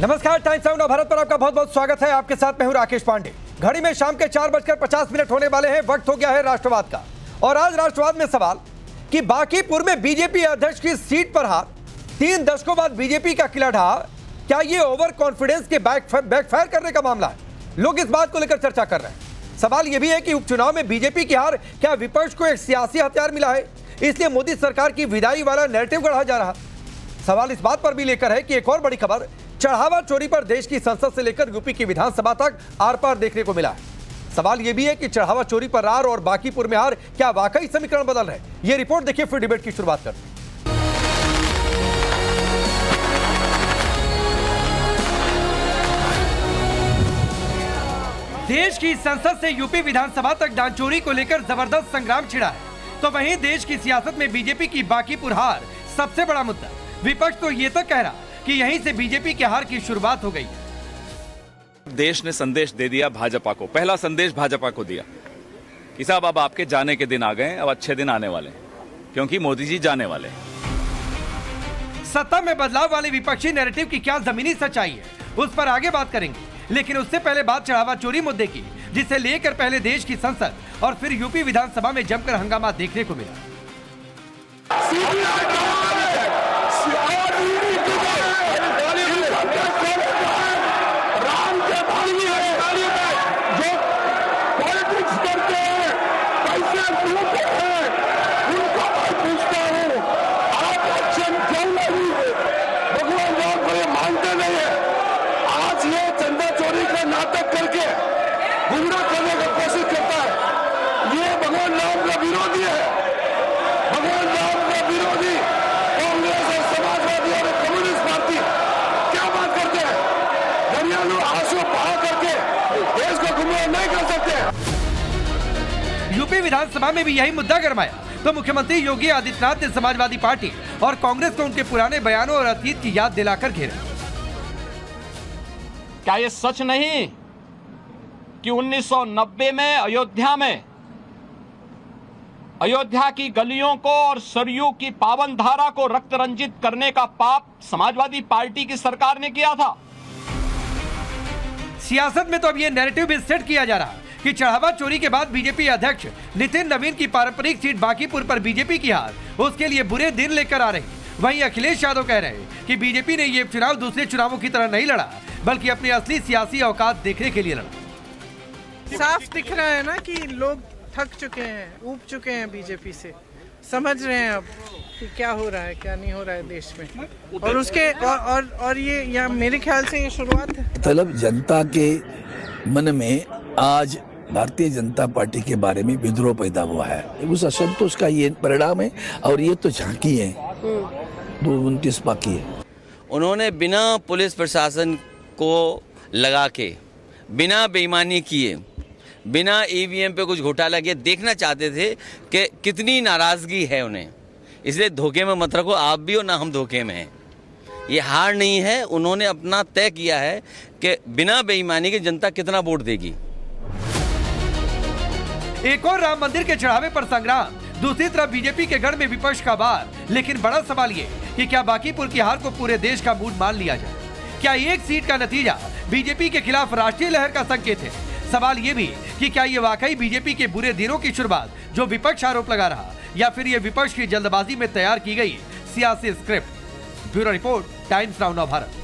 नमस्कार, times now Bharat पर आपका बहुत बहुत स्वागत है। आपके साथ मैं हूं राकेश पांडे। घड़ी में शाम के 4:50 होने वाले हैं। वक्त हो गया है राष्ट्रवाद का। और आज राष्ट्रवाद में सवाल कि बांकीपुर में बीजेपी अध्यक्ष की सीट पर हार, 3 दशकों बाद बीजेपी का किला ढहा। क्या ये ओवर कॉन्फिडेंस के बैकफायर करने का मामला है? लोग इस बात को लेकर चर्चा कर रहे हैं। सवाल यह भी है कि उपचुनाव में बीजेपी की हार क्या विपक्ष को एक सियासी हथियार मिला है, इसलिए मोदी सरकार की विदाई वाला नैरेटिव गढ़ा जा रहा। सवाल इस बात पर भी लेकर है कि एक और बड़ी खबर, चढ़ावा चोरी पर देश की संसद से लेकर यूपी की विधानसभा तक आर पार देखने को मिला है। सवाल यह भी है कि चढ़ावा चोरी पर रार और बांकीपुर में हार क्या वाकई समीकरण बदल रहे? यह रिपोर्ट देखिए, फिर डिबेट की शुरुआत करते हैं। देश की संसद से यूपी विधानसभा तक दानचोरी को लेकर जबरदस्त संग्राम छिड़ा है, तो वहीं देश की सियासत में बीजेपी की बांकीपुर हार सबसे बड़ा मुद्दा। विपक्ष तो ये तक कह रहा कि यहीं से बीजेपी की हार की शुरुआत हो गई है। देश ने संदेश दे दिया भाजपा को, पहला संदेश भाजपा को दिया कि साहब अब आपके जाने के दिन आ गए, अब अच्छे दिन आने वाले हैं, क्योंकि मोदी जी जाने वाले हैं। सत्ता में बदलाव वाले विपक्षी नैरेटिव की क्या जमीनी सच्चाई है, उस पर आगे बात करेंगे। लेकिन उससे पहले बात चढ़ावा चोरी मुद्दे की, जिसे लेकर पहले देश की संसद और फिर यूपी विधानसभा में जमकर हंगामा देखने को मिला। नाटक करके गुमराह करने की कोशिश करता है। ये भगवान राम का विरोधी है। भगवान राम का विरोधी कांग्रेस और समाजवादी और कम्युनिस्ट पार्टी क्या बात करते हैं? दरियालू आंसू बहा करके देश को गुमराह नहीं कर सकते। यूपी विधानसभा में भी यही मुद्दा गरमाया तो मुख्यमंत्री योगी आदित्यनाथ ने समाजवादी पार्टी और कांग्रेस को उनके पुराने बयानों और अतीत की याद दिलाकर घेरा। क्या ये सच नहीं कि 1990 में अयोध्या की गलियों को और सरयू की पावन धारा को रक्त रंजित करने का पाप समाजवादी पार्टी की सरकार ने किया था? सियासत में तो अब ये नैरेटिव भी सेट किया जा रहा कि चढ़ावा चोरी के बाद बीजेपी अध्यक्ष नितिन नवीन की पारंपरिक सीट बांकीपुर पर बीजेपी की हार उसके लिए बुरे दिन लेकर आ रही। वहीं अखिलेश यादव कह रहे हैं कि बीजेपी ने ये चुनाव दूसरे चुनावों की तरह नहीं लड़ा, बल्कि अपनी असली सियासी औकात देखने के लिए लड़ा। साफ दिख रहा है ना कि लोग थक चुके हैं, ऊब चुके हैं बीजेपी से। समझ रहे हैं अब कि क्या हो रहा है, क्या नहीं हो रहा है देश में। और उसके और ये या मेरे ख्याल से ये शुरुआत है। मतलब जनता के मन में आज भारतीय जनता पार्टी के बारे में विद्रोह पैदा हुआ है। उस असंतोष का ये परिणाम है। और ये तो झांकी है, 229 बाकी है। उन्होंने बिना पुलिस प्रशासन को लगा के, बिना बेईमानी किए, बिना ईवीएम पे कुछ घोटाला किए देखना चाहते थे कि कितनी नाराज़गी है उन्हें। इसलिए धोखे में मत रखो, आप भी हो ना हम धोखे में हैं। ये हार नहीं है, उन्होंने अपना तय किया है कि बिना बेईमानी के जनता कितना वोट देगी। एक और राम मंदिर के चढ़ावे पर संग्राम, दूसरी तरफ बीजेपी के गढ़ में विपक्ष का वार। लेकिन बड़ा सवाल ये कि क्या बांकीपुर की हार को पूरे देश का मूड मान लिया जाए? क्या एक सीट का नतीजा बीजेपी के खिलाफ राष्ट्रीय लहर का संकेत है? सवाल ये भी कि क्या ये वाकई बीजेपी के बुरे दिनों की शुरुआत जो विपक्ष आरोप लगा रहा, या फिर ये विपक्ष की जल्दबाजी में तैयार की गई सियासी script? Bureau report, times now Bharat.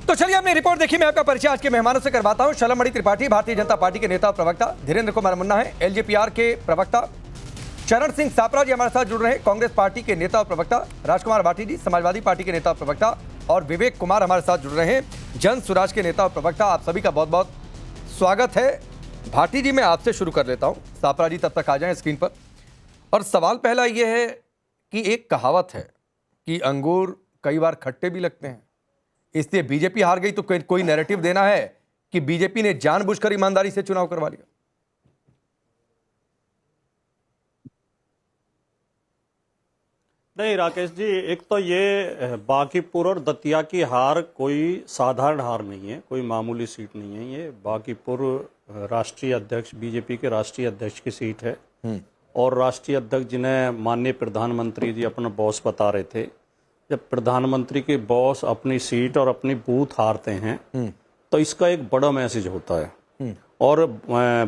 तो चलिए अपनी रिपोर्ट देखिए। मैं आपका परिचय आज के मेहमानों से करवाता हूं। शलमणि त्रिपाठी भारतीय जनता पार्टी के नेता और प्रवक्ता, धीरेन्द्र कुमार मुन्ना है एलजेपीआर के प्रवक्ता, चरण सिंह सापरा जी हमारे साथ जुड़ रहे हैं कांग्रेस पार्टी के नेता और प्रवक्ता, राजकुमार भाटी जी समाजवादी पार्टी के नेता और प्रवक्ता, और विवेक कुमार हमारे साथ जुड़ रहे हैं जन स्वराज के नेता और प्रवक्ता। आप सभी का बहुत बहुत स्वागत है। भाटी जी, मैं आपसे शुरू कर लेता हूँ, सापरा जी तब तक आ जाएं स्क्रीन पर। और सवाल पहला ये है कि एक कहावत है कि अंगूर कई बार खट्टे भी लगते हैं, इसलिए बीजेपी हार गई तो कोई नैरेटिव देना है कि बीजेपी ने जानबूझकर ईमानदारी से चुनाव करवा लिया। नहीं राकेश जी, एक तो ये बांकीपुर और दतिया की हार कोई साधारण हार नहीं है, कोई मामूली सीट नहीं है। ये बांकीपुर राष्ट्रीय अध्यक्ष, बीजेपी के राष्ट्रीय अध्यक्ष की सीट है और राष्ट्रीय अध्यक्ष जिन्हें माननीय प्रधानमंत्री जी अपना बॉस बता रहे थे, जब प्रधानमंत्री के बॉस अपनी सीट और अपनी बूथ हारते हैं तो इसका एक बड़ा मैसेज होता है। और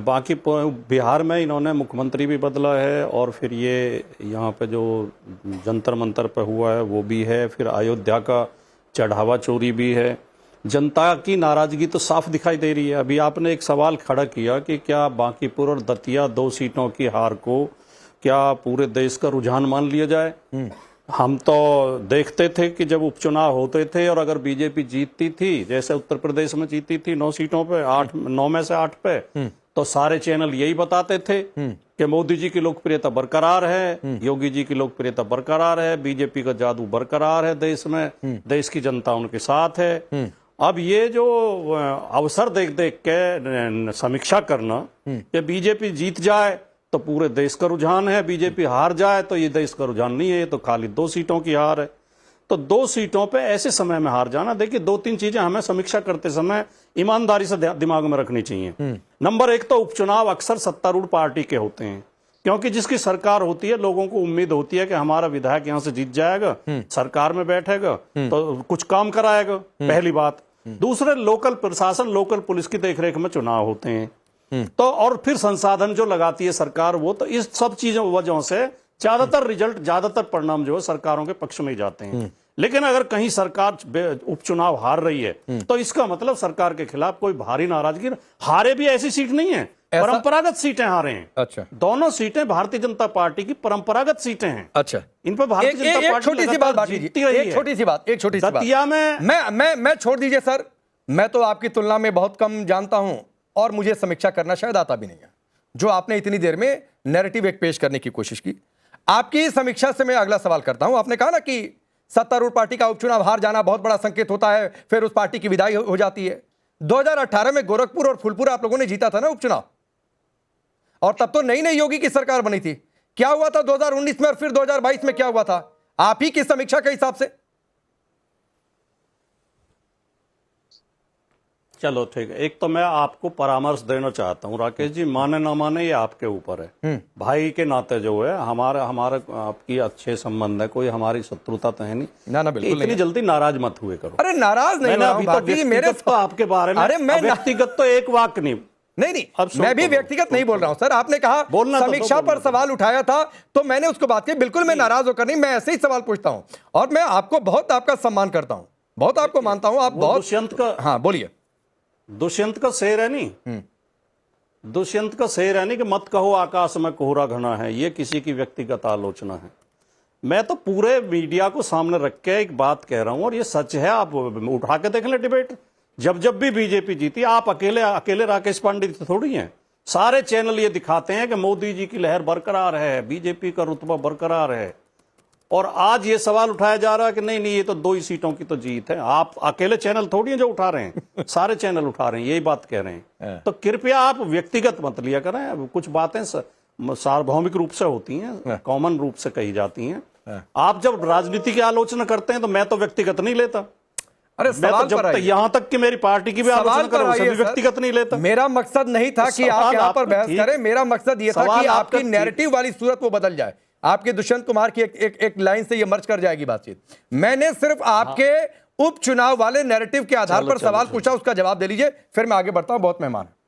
बाकी बिहार में इन्होंने मुख्यमंत्री भी बदला है, और फिर ये यहाँ पे जो जंतर मंतर पे हुआ है वो भी है, फिर अयोध्या का चढ़ावा चोरी भी है। जनता की नाराजगी तो साफ दिखाई दे रही है। अभी आपने एक सवाल खड़ा किया कि क्या बांकीपुर और दतिया 2 सीटों की हार को क्या पूरे देश का रुझान मान लिया जाए? हम तो देखते थे कि जब उपचुनाव होते थे और अगर बीजेपी जीतती थी, जैसे उत्तर प्रदेश में जीती थी 9 सीटों पे, 9 में से 8 पे, तो सारे चैनल यही बताते थे कि मोदी जी की लोकप्रियता बरकरार है, योगी जी की लोकप्रियता बरकरार है, बीजेपी का जादू बरकरार है देश में, देश की जनता उनके साथ है। अब ये जो अवसर देख देख के समीक्षा करना कि बीजेपी जीत जाए तो पूरे देश का रुझान है, बीजेपी हार जाए तो ये देश का रुझान नहीं है, ये तो खाली 2 सीटों की हार है। तो 2 सीटों पे ऐसे समय में हार जाना, देखिए 2-3 चीजें हमें समीक्षा करते समय ईमानदारी से दिमाग में रखनी चाहिए। नंबर 1 तो उपचुनाव अक्सर सत्तारूढ़ पार्टी के होते हैं, क्योंकि जिसकी सरकार होती है लोगों को उम्मीद होती है कि हमारा विधायक यहां से जीत जाएगा, सरकार में बैठेगा तो कुछ काम कराएगा, पहली बात। दूसरे, लोकल प्रशासन, लोकल पुलिस की देखरेख में चुनाव होते हैं, तो और फिर संसाधन जो लगाती है सरकार वो, तो इस सब चीजों वजहों से ज्यादातर रिजल्ट, ज्यादातर परिणाम जो है सरकारों के पक्ष में ही जाते हैं। लेकिन अगर कहीं सरकार उपचुनाव हार रही है तो इसका मतलब सरकार के खिलाफ कोई भारी नाराजगी, हारे भी ऐसी सीट नहीं है, परंपरागत सीटें हारे हैं। अच्छा, दोनों सीटें भारतीय जनता पार्टी की परंपरागत सीटें हैं। अच्छा, इन पर भारतीय जनता पार्टी छोटी सी बात बाकी, एक छोटी सी बात, दतिया में मैं छोड़ दीजिए सर, मैं तो आपकी तुलना में बहुत कम जानता हूं और मुझे समीक्षा करना शायद आता भी नहीं है। जो आपने इतनी देर में नैरेटिव एक पेश करने की कोशिश की, आपकी समीक्षा से मैं अगला सवाल करता हूं। आपने कहा ना कि सत्तारूढ़ पार्टी का उपचुनाव हार जाना बहुत बड़ा संकेत होता है, फिर उस पार्टी की विदाई हो जाती है। 2018 में गोरखपुर और फुलपुर आप लोगों ने जीता था ना उपचुनाव, और तब तो नई नई योगी की सरकार बनी थी। क्या हुआ था 2019 में और फिर 2022 में क्या हुआ था, आप ही की समीक्षा के हिसाब से? चलो ठीक है, एक तो मैं आपको परामर्श देना चाहता हूं राकेश जी, माने ना माने ये आपके ऊपर है। भाई के नाते जो है हमारा आपकी अच्छे संबंध है, कोई हमारी शत्रुता तो है नहीं। ना ना बिल्कुल इतनी जल्दी नाराज मत हुए करो। अरे नाराज नहीं, अभी तो मेरे तो आपके बारे में, अरे मैं व्यक्तिगत तो एक वाक्य नहीं, नहीं मैं भी व्यक्तिगत नहीं बोल रहा हूं सर। आपने कहा समीक्षा पर सवाल उठाया था तो मैंने उसको बात की, बिल्कुल मैं नाराज होकर नहीं, मैं ऐसे ही सवाल पूछता हूं और मैं आपको बहुत आपका सम्मान करता हूं, बहुत आपको मानता हूं, आप बहुत। दुष्यंत का, हाँ बोलिए। दुष्यंत का शेर है नहीं, दुष्यंत का शेर है नहीं कि मत कहो आकाश में कोहरा घना है, ये किसी की व्यक्तिगत आलोचना है। मैं तो पूरे मीडिया को सामने रख के एक बात कह रहा हूं और ये सच है, आप उठा के देख लें डिबेट। जब भी बीजेपी जीती, आप अकेले राकेश पांडे थोड़ी हैं, सारे चैनल ये दिखाते हैं कि मोदी जी की लहर बरकरार है, बीजेपी का रुतबा बरकरार है। और आज ये सवाल उठाया जा रहा है कि नहीं ये तो 2 ही सीटों की तो जीत है। आप अकेले चैनल थोड़ी हैं जो उठा रहे हैं, सारे चैनल उठा रहे हैं, यही बात कह रहे हैं। तो कृपया आप व्यक्तिगत मत लिया करें, कुछ बातें सार्वभौमिक रूप से होती हैं, कॉमन रूप से कही जाती हैं। आप जब राजनीति की आलोचना करते हैं तो मैं तो व्यक्तिगत नहीं लेता। अरे मैं तो जब यहां तक कि मेरी पार्टी की भी आलोचना करूं उसे भी व्यक्तिगत नहीं लेता। मेरा मकसद नहीं था कि आप यहां पर बहस करें, मेरा मकसद यह था कि आपकी नैरेटिव वाली सूरत वो बदल जाए, आपके दुष्यंत कुमार की एक लाइन से ये मर्ज कर जाएगी बातचीत। मैंने सिर्फ आपके उपचुनाव वाले नैरेटिव के आधार पर सवाल पूछा, उसका जवाब दे लीजिए, फिर मैं आगे बढ़ता हूं, बहुत मेहमान है।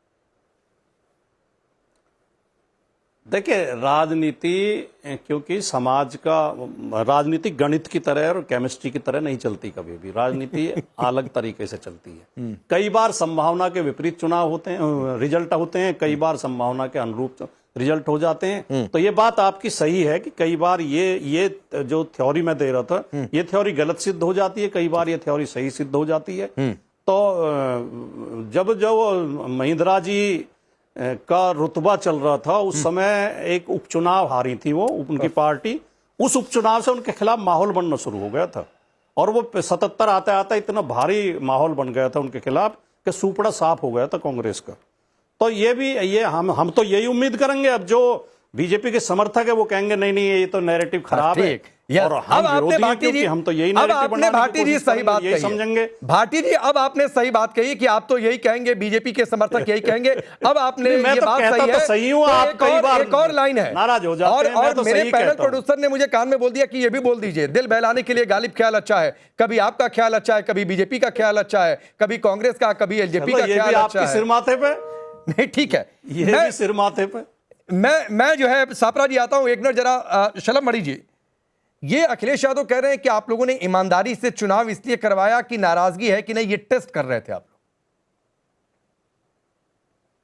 देखिए राजनीति, क्योंकि समाज का राजनीति गणित की तरह और केमिस्ट्री की तरह नहीं चलती, कभी भी राजनीति अलग तरीके से चलती है। कई बार संभावना के विपरीत चुनाव होते हैं, रिजल्ट होते हैं, कई बार संभावना के अनुरूप रिजल्ट हो जाते हैं। तो ये बात आपकी सही है कि कई बार ये जो थ्योरी मैं दे रहा था, ये थ्योरी गलत सिद्ध हो जाती है, कई बार ये थ्योरी सही सिद्ध हो जाती है। तो जब महिंद्रा जी का रुतबा चल रहा था उस समय एक उपचुनाव हारी थी वो उनकी पार्टी, उस उपचुनाव से उनके खिलाफ माहौल बनना शुरू हो गया था और वो 77 आते आते इतना भारी माहौल बन गया था उनके खिलाफ कि सुपड़ा साफ हो गया था कांग्रेस का। तो ये हम तो यही उम्मीद करेंगे, अब जो बीजेपी के समर्थक है वो कहेंगे नहीं ये तो नैरेटिव खराब है, और हम विरोधी हैं क्योंकि हम तो यही अब आपने भाटी जी सही बात कही समझेंगे। भाटी जी अब आपने सही बात कही कि आप तो यही कहेंगे, बीजेपी के समर्थक यही कहेंगे। अब आपने ये बात सही है, सही हूं, आप कई बार एक और लाइन है, नाराज हो जाते हैं, मैं तो मेरे सही पैनल कहता हूं। प्रोड्यूसर ने मुझे कान में बोल दिया कि ये भी बोल दीजिए, दिल बहलाने के लिए गालिब ख्याल अच्छा है, कभी आपका ख्याल अच्छा है, कभी बीजेपी का ख्याल अच्छा है, कभी कांग्रेस का, कभी एलजेपी का ख्याल अच्छा है। सिर माथे पे नहीं ठीक है, ये भी सिर माथे पे। मैं जो है सापरा जी आता हूं, एक मिनट जरा शलम मणि जी, ये अखिलेश यादव कह रहे हैं कि आप लोगों ने ईमानदारी से चुनाव इसलिए करवाया कि नाराजगी है कि नहीं, ये टेस्ट कर रहे थे आप लोग।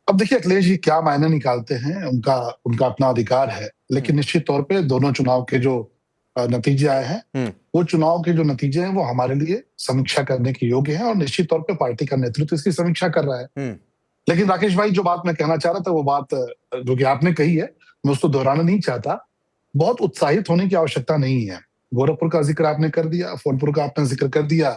अब देखिए अखिलेश जी क्या मायने निकालते हैं, उनका अपना अधिकार है, लेकिन निश्चित तौर पे दोनों चुनाव के जो नतीजे आए हैं, वो चुनाव के जो नतीजे हैं वो हमारे लिए समीक्षा करने के योग्य हैं और निश्चित तौर पे पार्टी का नेतृत्व इसकी समीक्षा कर रहा है। लेकिन राकेश भाई जो बात मैं कहना चाह रहा था, वो बात जो कि आपने कही है, मैं उसको दोहराना नहीं चाहता। बहुत उत्साहित होने की आवश्यकता नहीं है। गोरखपुर का जिक्र आपने कर दिया, फूलपुर का आपने जिक्र कर दिया।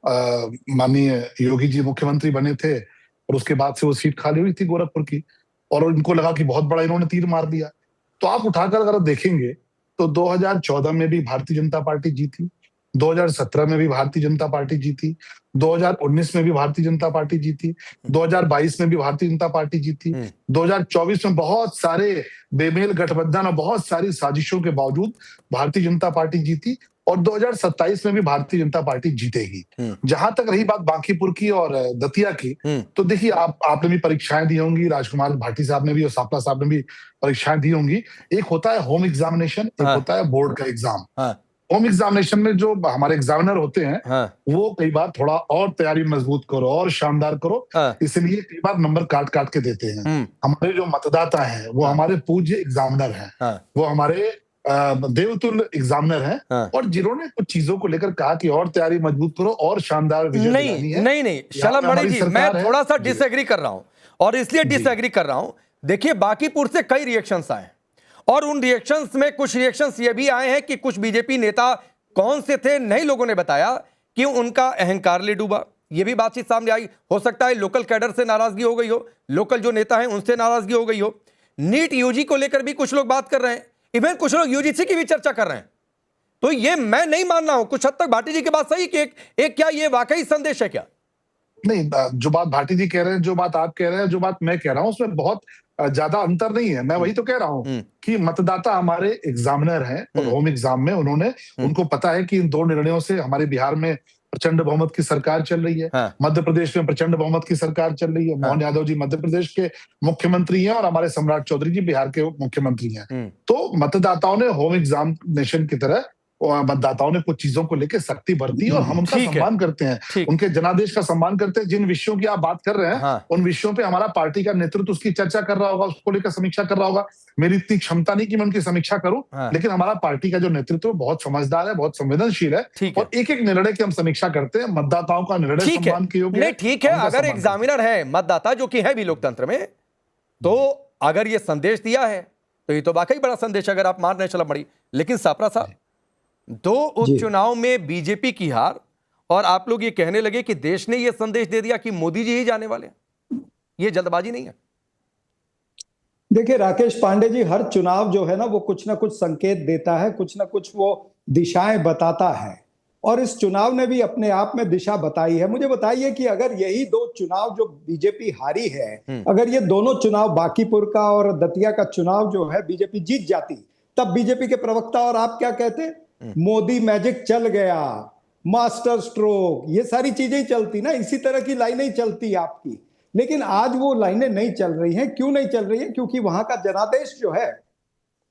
माननीय योगी जी मुख्यमंत्री बने थे और उसके बाद से वो सीट खाली हुई थी गोरखपुर की, और उनको लगा कि बहुत बड़ा इन्होंने तीर मार दिया। तो आप उठाकर अगर देखेंगे तो 2014 में भी भारतीय जनता पार्टी जीती, 2017 में भी भारतीय जनता पार्टी जीती, 2019 में भी भारतीय जनता पार्टी जीती, 2022 में भी भारतीय जनता पार्टी जीती, 2024 में बहुत सारे बेमेल गठबंधन और बहुत सारी साजिशों के बावजूद भारतीय जनता पार्टी जीती, और 2027 में भी भारतीय जनता पार्टी जीतेगी। जहां तक रही बात बांकीपुर की और दतिया की, तो देखिए आपने भी परीक्षाएं दी होंगी, राजकुमार भाटी साहब ने भी और सापला साहब ने भी परीक्षाएं दी होंगी। एक होता है होम एग्जामिनेशन, एक होता है बोर्ड का एग्जाम। होम एग्जामिनेशन में जो हमारे एग्जामिनर होते हैं, वो कई बार थोड़ा और तैयारी मजबूत करो और शानदार करो, इसलिए कई बार नंबर काट काट के देते हैं। हमारे जो मतदाता हैं वो हमारे पूज्य एग्जामिनर हैं, वो हमारे देवतुल्य एग्जामिनर हैं, और जिन्होंने कुछ चीजों को लेकर कहा कि और तैयारी मजबूत करो और शानदार विजय दिलानी है। नहीं शलम मणि जी, मैं थोड़ा सा डिसएग्री कर रहा हूं, और इसलिए डिसएग्री कर रहा हूं, देखिए बांकीपुर से कई रिएक्शंस आए और उन रिएक्शंस में कुछ रिएक्शंस ये भी आए हैं कि कुछ बीजेपी नेता कौन से थे नहीं लोगों ने बताया कि उनका अहंकार ले डूबा। ये भी बातचीत सामने आई। हो सकता है लोकल कैडर से नाराजगी हो गई हो, लोकल जो नेता हैं उनसे नाराजगी हो गई हो। नीट यूजी को लेकर भी कुछ लोग बात कर रहे हैं, इवन कुछ लोग यूजीसी की भी चर्चा कर रहे हैं। तो ये मैं नहीं मान रहा हूं, कुछ हद तक भाटी जी की बात सही कि एक क्या ये वाकई संदेश है क्या? नहीं, जो बात भाटी जी कह रहे हैं, जो बात आप कह रहे हैं, जो बात मैं कह रहा हूं, उसमें बहुत ज्यादा अंतर नहीं है। मैं वही तो कह रहा हूं कि मतदाता हमारे एग्जामिनर हैं और होम एग्जाम में उनको पता है कि इन दो निर्णयों से हमारे बिहार में प्रचंड बहुमत की सरकार चल रही है, मध्य प्रदेश में प्रचंड बहुमत की सरकार चल रही है। मोहन यादव जी मध्य प्रदेश के मुख्यमंत्री हैं और हमारे सम्राट चौधरी जी बिहार के मुख्यमंत्री हैं। तो मतदाताओं ने होम एग्जामिनेशन की तरह मतदाताओं ने कुछ चीजों को लेकर सख्ती बरती और हम उनका सम्मान करते हैं, उनके जनादेश का सम्मान करते हैं। जिन विषयों की आप बात कर रहे हैं, उन विषयों पे हमारा पार्टी का नेतृत्व उसकी चर्चा कर रहा होगा, उसको लेकर समीक्षा कर रहा होगा। मेरी इतनी क्षमता नहीं कि मैं उनकी समीक्षा करूं, लेकिन हमारा पार्टी का जो नेतृत्व बहुत समझदार है, बहुत संवेदनशील है, और एक एक निर्णय की हम समीक्षा करते हैं। मतदाताओं का निर्णय सम्मान के योग्य है। ठीक है, अगर एग्जामिनर है मतदाता, जो कि है भी लोकतंत्र में, तो अगर ये संदेश दिया है तो ये तो वाकई बड़ा संदेश अगर आप मान रहे हैं। चलो बड़ी, लेकिन सापरा साहब, 2 उपचुनाव में बीजेपी की हार, और आप लोग ये कहने लगे कि देश ने ये संदेश दे दिया कि मोदी जी ही जाने वाले हैं। ये जल्दबाजी नहीं है? देखिए राकेश पांडे जी, हर चुनाव जो है ना वो कुछ ना कुछ संकेत देता है, कुछ ना कुछ वो दिशाएं बताता है, और इस चुनाव ने भी अपने आप में दिशा बताई है। मुझे बताइए कि अगर यही 2 चुनाव जो बीजेपी हारी है, अगर ये दोनों चुनाव बांकीपुर का और दतिया का चुनाव जो है बीजेपी जीत जाती, तब बीजेपी के प्रवक्ता और आप क्या कहते? मोदी मैजिक चल गया, मास्टर स्ट्रोक, ये सारी चीजें ही चलती ना, इसी तरह की लाइनें चलती आपकी। लेकिन आज वो लाइनें नहीं चल रही हैं। क्यों नहीं चल रही हैं? क्योंकि वहां का जनादेश जो है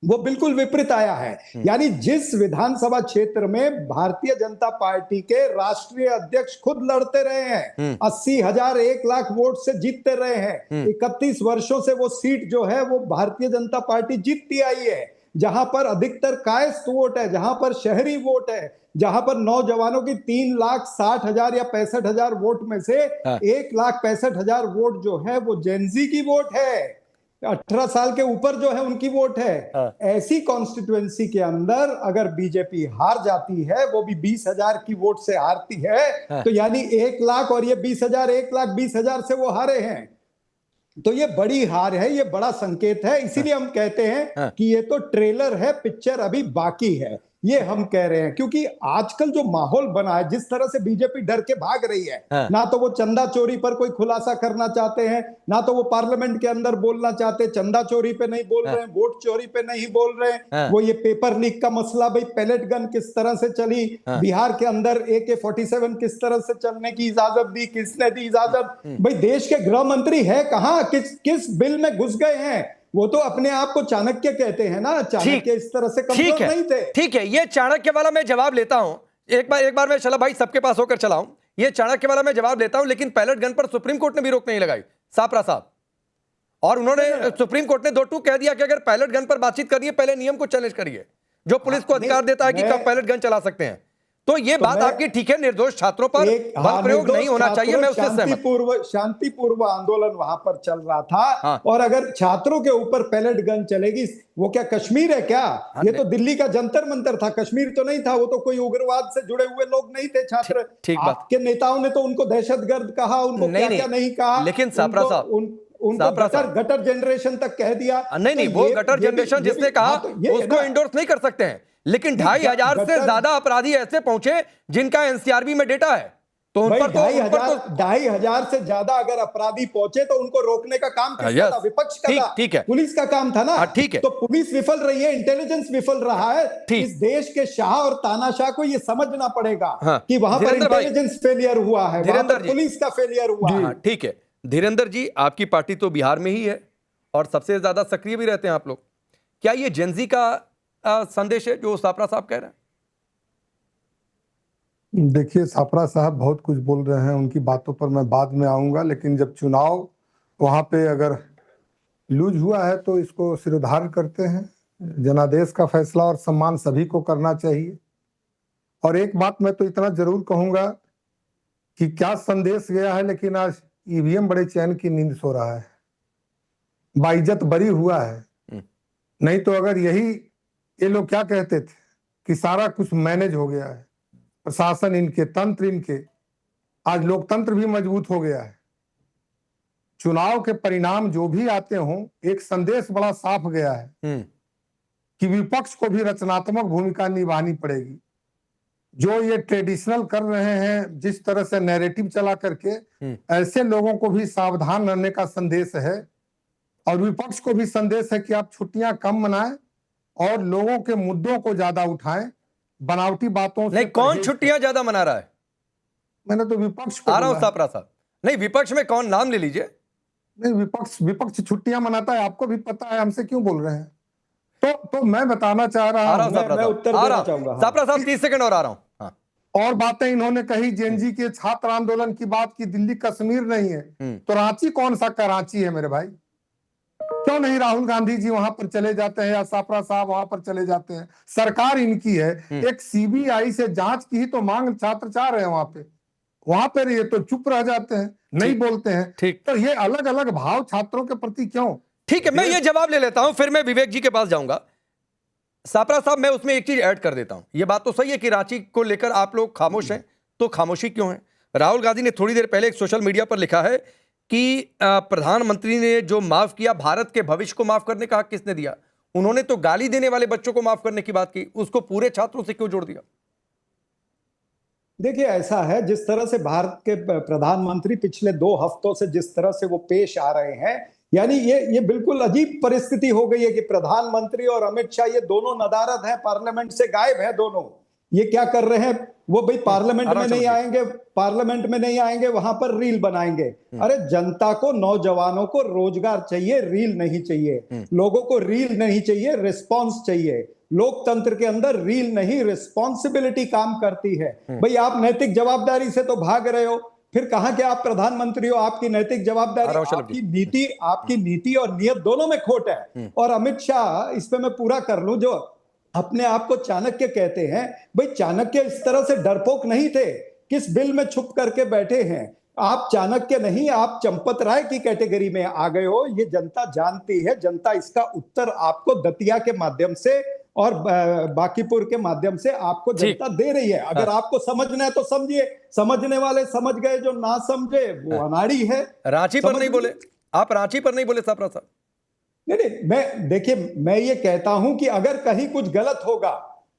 वो बिल्कुल विपरीत आया है। यानी जिस विधानसभा क्षेत्र में भारतीय जनता पार्टी के राष्ट्रीय अध्यक्ष खुद लड़ते रहे हैं, 80,000 1 लाख वोट से जीतते रहे हैं, 31 वर्षों से वो सीट जो है वो भारतीय जनता पार्टी जीतती आई है, जहां पर अधिकतर कायस्थ वोट है, जहां पर शहरी वोट है, जहां पर नौजवानों की 3,60,000 या 65,000 वोट में से 1,65,000 वोट जो है वो जेनजी की वोट है, 18 साल के ऊपर जो है उनकी वोट है। ऐसी कॉन्स्टिट्यूएंसी के अंदर अगर बीजेपी हार जाती है, वो भी 20,000 की वोट से हारती है, तो यानी 1 लाख और ये 20,000, 1,20,000 से वो हारे हैं। तो ये बड़ी हार है, ये बड़ा संकेत है। इसीलिए हम कहते हैं कि ये तो ट्रेलर है, पिक्चर अभी बाकी है। ये हम कह रहे हैं, क्योंकि आजकल जो माहौल बना है, जिस तरह से बीजेपी डर के भाग रही है, हाँ। ना तो वो चंदा चोरी पर कोई खुलासा करना चाहते हैं, ना तो वो पार्लियामेंट के अंदर बोलना चाहते, चंदा चोरी पे नहीं बोल रहे हैं, वोट चोरी पे नहीं बोल रहे हैं, हाँ। वो ये पेपर लीक का मसला, भाई पैलेट गन किस तरह से चली, बिहार के अंदर AK-47 किस तरह से चलने की इजाजत दी, किसने दी इजाजत, भाई देश के गृह मंत्री है कहां, किस बिल में घुस गए हैं? वो तो अपने आप को चाणक्य कहते हैं ना, चाणक्य इस तरह से कमजोर नहीं थे। ठीक है, ये चाणक्य वाला मैं जवाब लेता हूं, एक बार मैं चला भाई सबके पास होकर चलाऊं, ये चाणक्य वाला मैं जवाब लेता हूं, लेकिन पैलेट गन पर सुप्रीम कोर्ट ने भी रोक नहीं लगाई सापरा साहब, और उन्होंने सुप्रीम कोर्ट ने 2-2 कह दिया कि अगर पैलेट गन पर बातचीत करिए, पहले नियम को चैलेंज करिए जो पुलिस को अधिकार देता है कि कब पैलेट गन चला सकते हैं। तो ये बात आपकी ठीक है, निर्दोष छात्रों पर बल प्रयोग नहीं होना चाहिए, मैं उससे सहमत। शांतिपूर्व आंदोलन वहां पर चल रहा था, और अगर छात्रों के ऊपर पैलेट गन चलेगी, वो क्या कश्मीर है क्या? ये तो दिल्ली का जंतर मंतर था, कश्मीर तो नहीं था, वो तो कोई उग्रवाद से जुड़े हुए लोग नहीं थे छात्र। आपके नेताओं ने तो उनको दहशतगर्द कहा, उनको क्या नहीं कहा, लेकिन सापरा साहब उनको गटर जनरेशन तक कह दिया। नहीं, वो गटर जनरेशन जिसने कहा उसको इंडोर्स नहीं कर सकते हैं, लेकिन 2,500 से ज्यादा अपराधी ऐसे पहुंचे जिनका NCRB में डेटा है, तो उन पर 2,500 से ज्यादा अगर अपराधी पहुंचे तो उनको रोकने का काम किसका था? विपक्ष का था, ठीक है, पुलिस का काम था ना। ठीक है, तो पुलिस विफल रही है, इंटेलिजेंस विफल रहा है, इस देश के शाह और तानाशाह को ये समझना पड़ेगा कि वहां पर इंटेलिजेंस फेलियर हुआ है, वहां पर पुलिस का फेलियर हुआ है। ठीक है धीरेन्द्र जी, आपकी पार्टी तो बिहार में ही है और सबसे ज्यादा सक्रिय भी रहते हैं आप लोग, क्या ये जेनजी का संदेश है जो सापरा साहब कह रहे हैं? देखिए, सापरा साहब बहुत कुछ बोल रहे हैं, उनकी बातों पर मैं बाद में आऊंगा, लेकिन जब चुनाव वहां पे अगर लूज हुआ है तो इसको सिरोधार्य करते हैं। जनादेश का फैसला और सम्मान सभी को करना चाहिए। और एक बात मैं तो इतना जरूर कहूंगा कि क्या संदेश गया है, लेकिन आज EVM बड़े चैन की नींद सो रहा है, बाइज्जत बरी हुआ है। नहीं तो अगर यही ये लोग क्या कहते थे कि सारा कुछ मैनेज हो गया है, प्रशासन इनके, तंत्र इनके, आज लोकतंत्र भी मजबूत हो गया है। चुनाव के परिणाम जो भी आते हों, एक संदेश बड़ा साफ गया है कि विपक्ष को भी रचनात्मक भूमिका निभानी पड़ेगी। जो ये ट्रेडिशनल कर रहे हैं, जिस तरह से नैरेटिव चला करके, ऐसे लोगों को भी सावधान रहने का संदेश है। और विपक्ष को भी संदेश है कि आप छुट्टियां कम मनाएं और लोगों के मुद्दों को ज्यादा उठाएं, बनावटी बातों से। नहीं, कौन छुट्टियां ज्यादा मना रहा है? मैंने तो विपक्ष को आ रहा हूं सापरा साहब। नहीं, विपक्ष में कौन, नाम ले लीजिए। नहीं, विपक्ष छुट्टियां मनाता है, आपको भी पता है, हमसे क्यों बोल रहे हैं? तो मैं बताना चाह रहा हूं, मैं उत्तर देना चाहूंगा। सापरा साहब 30 सेकंड और आ रहा हूं। और बातें इन्होंने कही, जेएनजी के छात्र आंदोलन की बात की, दिल्ली कश्मीर नहीं है तो रांची कौन सा कराची है मेरे भाई? क्यों नहीं राहुल गांधी जी वहां पर चले जाते हैं या सापरा साहब वहां पर चले जाते हैं? सरकार इनकी है, एक CBI से जांच की ही तो मांग छात्र चाह रहे हैं वहां पर ये तो चुप रह जाते हैं, नहीं बोलते हैं। तो ये अलग अलग भाव छात्रों के प्रति क्यों? ठीक है, मैं ये जवाब ले लेता हूं, फिर मैं विवेक जी के पास जाऊंगा। सापरा साहब, मैं उसमें एक चीज ऐड कर देता हूं। ये बात तो सही है कि रांची को लेकर आप लोग खामोश हैं, तो खामोशी क्यों है? राहुल गांधी ने थोड़ी देर पहले एक सोशल मीडिया पर लिखा है कि प्रधानमंत्री ने जो माफ किया, भारत के भविष्य को माफ करने का हक किसने दिया? उन्होंने तो गाली देने वाले बच्चों को माफ करने की बात की, उसको पूरे छात्रों से क्यों जोड़ दिया? देखिए, ऐसा है, जिस तरह से भारत के प्रधानमंत्री पिछले 2 हफ्तों से जिस तरह से वो पेश आ रहे हैं, यानी ये बिल्कुल अजीब परिस्थिति हो गई है कि प्रधानमंत्री और अमित शाह ये दोनों नदारद हैं, पार्लियामेंट से गायब है दोनों। ये क्या कर रहे हैं? वो भाई पार्लियामेंट में नहीं आएंगे, वहां पर रील बनाएंगे। अरे जनता को, नौजवानों को रोजगार चाहिए, रील नहीं चाहिए। लोगों को रील नहीं चाहिए, रिस्पॉन्स चाहिए। लोकतंत्र के अंदर रील नहीं, रिस्पॉन्सिबिलिटी काम करती है। भाई आप नैतिक जवाबदारी से तो भाग रहे हो, फिर कहां के आप प्रधानमंत्री हो? आपकी नैतिक जवाबदारी, आपकी नीति और नियत दोनों में खोट है। और अमित शाह, इस पे मैं पूरा कर लूं, जो अपने आप को चाणक्य कहते हैं, भाई चाणक्य इस तरह से डरपोक नहीं थे, किस बिल में छुप करके बैठे हैं। आप चाणक्य नहीं, आप चंपत राय की कैटेगरी में आ गए हो। ये जनता जानती है, जनता इसका उत्तर आपको दतिया के माध्यम से और बांकीपुर के माध्यम से आपको जनता दे रही है। अगर आपको समझना है तो समझिए, समझने वाले समझ गए, जो ना समझे वो अनाड़ी है। रांची पर नहीं बोले आप, रांची पर नहीं बोले सापरा साहब। नहीं, मैं देखिए, मैं ये कहता हूं कि अगर कहीं कुछ गलत होगा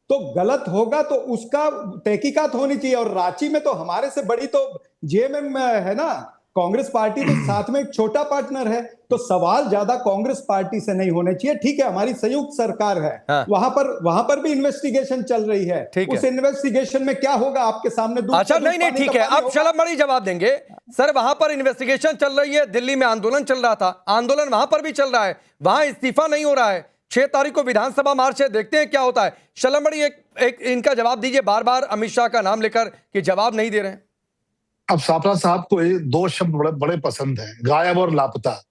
तो गलत होगा तो उसका तहकीकात होनी चाहिए। और रांची में तो हमारे से बड़ी तो जेएमएम है ना, कांग्रेस पार्टी तो साथ में एक छोटा पार्टनर है, तो सवाल ज्यादा कांग्रेस पार्टी से नहीं होने चाहिए। ठीक है, हमारी संयुक्त सरकार है, हाँ। वहां पर भी इन्वेस्टिगेशन चल रही है, उस इन्वेस्टिगेशन में क्या होगा आपके सामने दूध अच्छा, से दूध नहीं पानी ठीक का है, पानी अब होगा। शलभ मणि जवाब देंगे। सर वहां पर इन्वेस्टिगेशन चल रही है, दिल्ली में आंदोलन चल रहा था, आंदोलन वहां पर भी चल रहा है, वहां इस्तीफा नहीं हो रहा है, 6 तारीख को विधानसभा मार्च है, देखते हैं क्या होता है। शलभ मणि एक इनका जवाब दीजिए, बार बार अमित शाह का नाम लेकर कि जवाब नहीं दे रहे हैं। अब सापरा साहब को ये 2 शब्द बड़े बड़े पसंद हैं, गायब और लापता।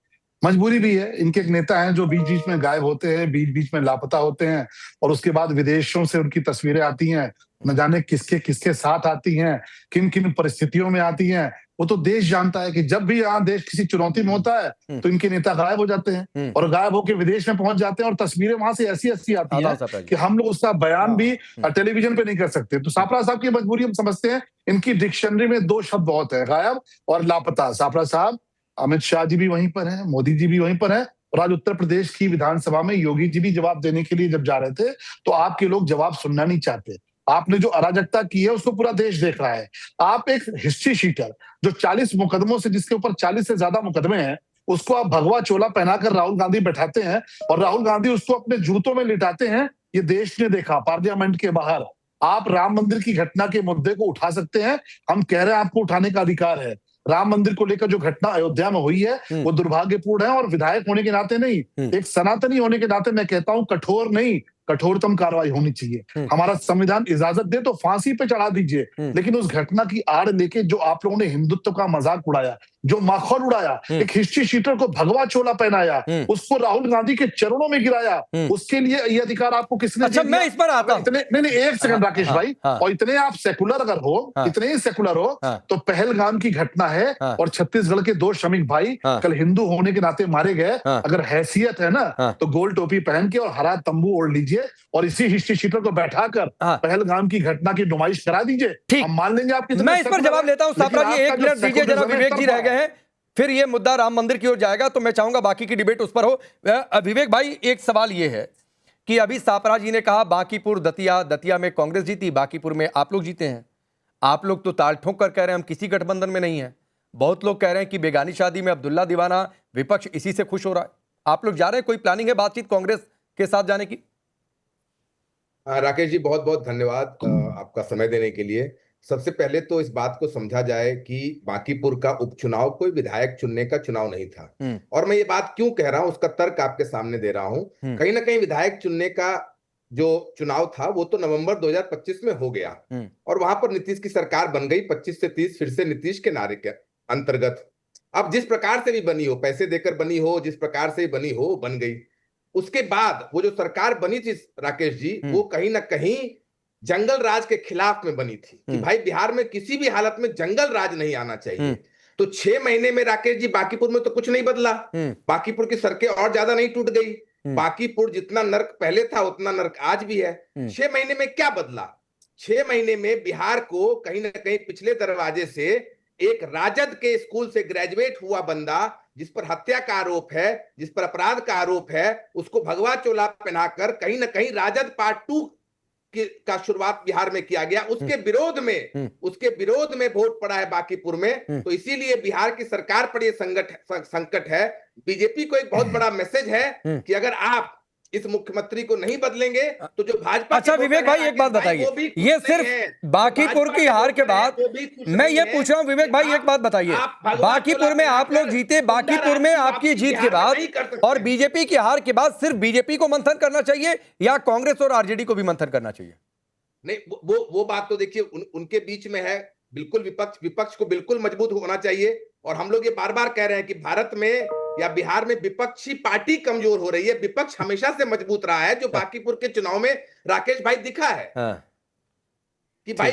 मजबूरी भी है, इनके एक नेता हैं जो बीच बीच में गायब होते हैं, बीच बीच में लापता होते हैं, और उसके बाद विदेशों से उनकी तस्वीरें आती हैं, न जाने किसके किसके साथ आती हैं, किन किन परिस्थितियों में आती हैं। वो तो देश जानता है कि जब भी यहाँ देश किसी चुनौती में होता है तो इनके नेता गायब हो जाते हैं और गायब होकर विदेश में पहुंच जाते हैं, और तस्वीरें वहां से ऐसी ऐसी आती हैं कि हम लोग उसका बयान भी टेलीविजन पे नहीं कर सकते। तो सापरा साहब की मजबूरी हम समझते हैं। इनकी डिक्शनरी में 2 शब्द बहुत है, गायब और लापता। सापरा साहब, अमित शाह जी भी वहीं पर हैं, मोदी जी भी वहीं पर हैं, और आज उत्तर प्रदेश की विधानसभा में योगी जी भी जवाब देने के लिए जब जा रहे थे तो आपके लोग जवाब सुनना नहीं चाहते। आपने जो अराजकता की है उसको पूरा देश देख रहा है। आप एक हिस्ट्री शीटर जो 40 मुकदमों से, जिसके ऊपर 40 से ज्यादा मुकदमे हैं, उसको आप भगवा चोला पहनाकर राहुल गांधी बैठाते हैं और राहुल गांधी उसको अपने जूतों में लिटाते हैं। ये देश ने देखा पार्लियामेंट के बाहर। आप राम मंदिर की घटना के मुद्दे को उठा सकते हैं, हम कह रहे हैं आपको उठाने का अधिकार है। राम मंदिर को लेकर जो घटना अयोध्या में हुई है वो दुर्भाग्यपूर्ण है, और विधायक होने के नाते नहीं, एक सनातनी होने के नाते मैं कहता हूं कठोर नहीं, कठोरतम कार्रवाई होनी चाहिए। हमारा संविधान इजाजत दे तो फांसी पे चढ़ा दीजिए, लेकिन उस घटना की आड़ लेके जो आप लोगों ने हिंदुत्व का मजाक उड़ाया, जो माखौल उड़ाया, एक हिस्ट्री शीटर को भगवा चोला पहनाया, उसको राहुल गांधी के चरणों में गिराया, उसके लिए ये अधिकार आपको किसने अच्छा, मैं इस पर आता हूं। इतने नहीं, एक सेकंड राकेश भाई, और इतने आप सेकुलर अगर हो, इतने ही सेकुलर हो तो पहलगाम की घटना है और छत्तीसगढ़ के 2 श्रमिक भाई कल हिंदू होने के नाते मारे गए। अगर हैसियत है ना तो गोल टोपी पहन के और हरा तंबू ओढ़ लीजिए और इसी हिस्ट्री शीटर को बैठाकर पहलगाम की घटना की नुमाइश करा दीजिए, हम मान लेंगे आपकी। मैं इस पर जवाब लेता हूं। सापरा जी 1 मिनट दीजिए जरा, विवेक जी रह गए हैं, फिर ये मुद्दा राम मंदिर की ओर जाएगा, तो मैं चाहूंगा बाकी की डिबेट उस पर हो। विवेक भाई, एक सवाल ये है कि अभी सापरा जी ने कहा बांकीपुर दतिया में कांग्रेस जीती, बांकीपुर में आप लोग जीते हैं। आप लोग तो ताल ठोक कर कह रहे हैं हम किसी गठबंधन में नहीं है। बहुत लोग कह रहे हैं कि बेगानी शादी में अब्दुल्ला दीवाना, विपक्ष इसी से खुश हो रहा है। आप लोग जा रहे हैं, कोई प्लानिंग है बातचीत कांग्रेस के साथ जाने की? राकेश जी, बहुत बहुत धन्यवाद आपका समय देने के लिए। सबसे पहले तो इस बात को समझा जाए कि बांकीपुर का उपचुनाव कोई विधायक चुनने का चुनाव नहीं था, और मैं ये बात क्यों कह रहा हूं उसका तर्क आपके सामने दे रहा हूं। कहीं ना कहीं विधायक चुनने का जो चुनाव था वो तो नवंबर 2025 में हो गया, और वहां पर नीतीश की सरकार बन गई 25 से 30 फिर से नीतीश के नारे के अंतर्गत। अब जिस प्रकार से भी बनी हो, पैसे देकर बनी हो, जिस प्रकार से बनी हो, बन गई। उसके बाद वो जो सरकार बनी थी राकेश जी, वो कहीं ना कहीं जंगल राज के खिलाफ में बनी थी कि भाई बिहार में किसी भी हालत में जंगल राज नहीं आना चाहिए। तो 6 महीने में राकेश जी बांकीपुर में तो कुछ नहीं बदला, बांकीपुर की सड़कें और ज्यादा नहीं टूट गई। बांकीपुर जितना नर्क पहले था उतना नर्क आज भी है। 6 महीने में क्या बदला? 6 महीने में बिहार को कहीं ना कहीं पिछले दरवाजे से एक राजद के स्कूल से ग्रेजुएट हुआ बंदा, जिस पर हत्या का आरोप है, जिस पर अपराध का आरोप है, उसको भगवा चोला पहनाकर कहीं ना कहीं राजद पार्ट 2 का शुरुआत बिहार में किया गया। उसके विरोध में वोट पड़ा है बांकीपुर में। तो इसीलिए बिहार की सरकार पर यह संकट है। बीजेपी को एक बहुत बड़ा मैसेज है कि अगर आप इस मुख्यमंत्री को नहीं बदलेंगे तो जो भाजपा। अच्छा विवेक भाई, एक बात बताइए, ये सिर्फ बांकीपुर की हार के बाद मैं ये पूछ रहा हूं, विवेक भाई एक बात बताइए, बांकीपुर में आप लोग जीते, बांकीपुर में आपकी जीत के बाद और बीजेपी की हार के बाद सिर्फ बीजेपी को मंथन करना चाहिए या कांग्रेस और आरजेडी को भी मंथन करना चाहिए? नहीं, वो बात तो देखिए उनके बीच में है। बिल्कुल विपक्ष को बिल्कुल मजबूत होना चाहिए, और हम लोग ये बार बार कह रहे हैं कि भारत में या बिहार में विपक्षी पार्टी कमजोर हो रही है। विपक्ष हमेशा से मजबूत रहा है, जो बांकीपुर के चुनाव में राकेश भाई दिखा है कि भाई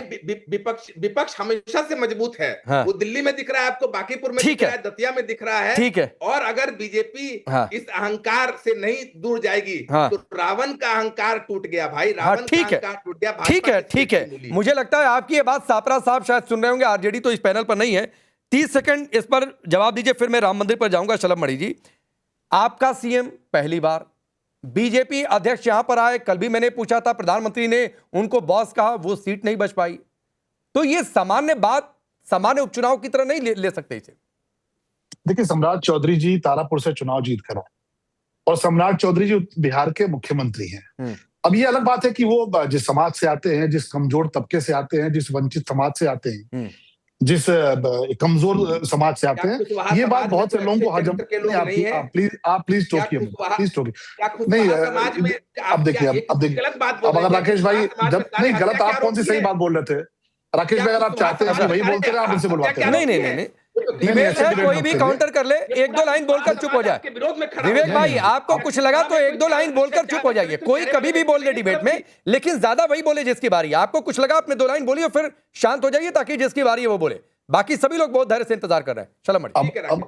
विपक्ष हमेशा से मजबूत है। वो दिल्ली में दिख रहा है आपको, बांकीपुर में दिख रहा है, दतिया में दिख रहा है। ठीक है। और अगर बीजेपी इस अहंकार से नहीं दूर जाएगी तो रावण का अहंकार टूट गया भाई, रावण का अहंकार टूट गया। ठीक है, मुझे लगता है आपकी ये बात सापरा साहब शायद सुन रहे होंगे, आरजेडी तो इस पैनल पर नहीं है। 30 सेकंड इस पर जवाब दीजिए, फिर मैं राम मंदिर पर जाऊंगा। शलभ मणि जी, आपका सीएम पहली बार, बीजेपी अध्यक्ष यहां पर आए, कल भी मैंने पूछा था, प्रधानमंत्री ने उनको बॉस कहा, वो सीट नहीं बच पाई। तो ये सामान्य बात, सामान्य उपचुनाव की तरह नहीं ले सकते इसे। देखिए, सम्राट चौधरी जी तारापुर से चुनाव जीत कर आए और सम्राट चौधरी जी बिहार के मुख्यमंत्री हैं। अब ये अलग बात है कि वो जिस समाज से आते हैं, जिस कमजोर तबके से आते हैं, जिस वंचित समाज से आते हैं, जिस कमजोर समाज से आते हैं, ये बात बहुत से लोगों को हजम आप प्लीज टोकिए नहीं। अब देखिए, अब अगर राकेश भाई जब नहीं गलत, आप कौन सी सही बात बोल रहे थे राकेश भाई? अगर आप चाहते हैं कि वही बोलते रहे, आप उनसे बुलवाते हैं। नहीं, डिबेट है, कोई भी काउंटर कर ले, एक दो लाइन बोलकर चुप हो जाए। विवेक भाई, आपको कुछ लगा तो एक दो लाइन बोलकर चुप हो जाइए। कोई कभी भी बोल ले डिबेट में, लेकिन ज्यादा वही बोले जिसकी बारी है। आपको कुछ लगा, अपने दो लाइन बोलिए, फिर शांत हो जाइए, ताकि जिसकी बारी है वो बोले। बाकी सभी लोग बहुत धैर्य से इंतजार कर रहे हैं। चलो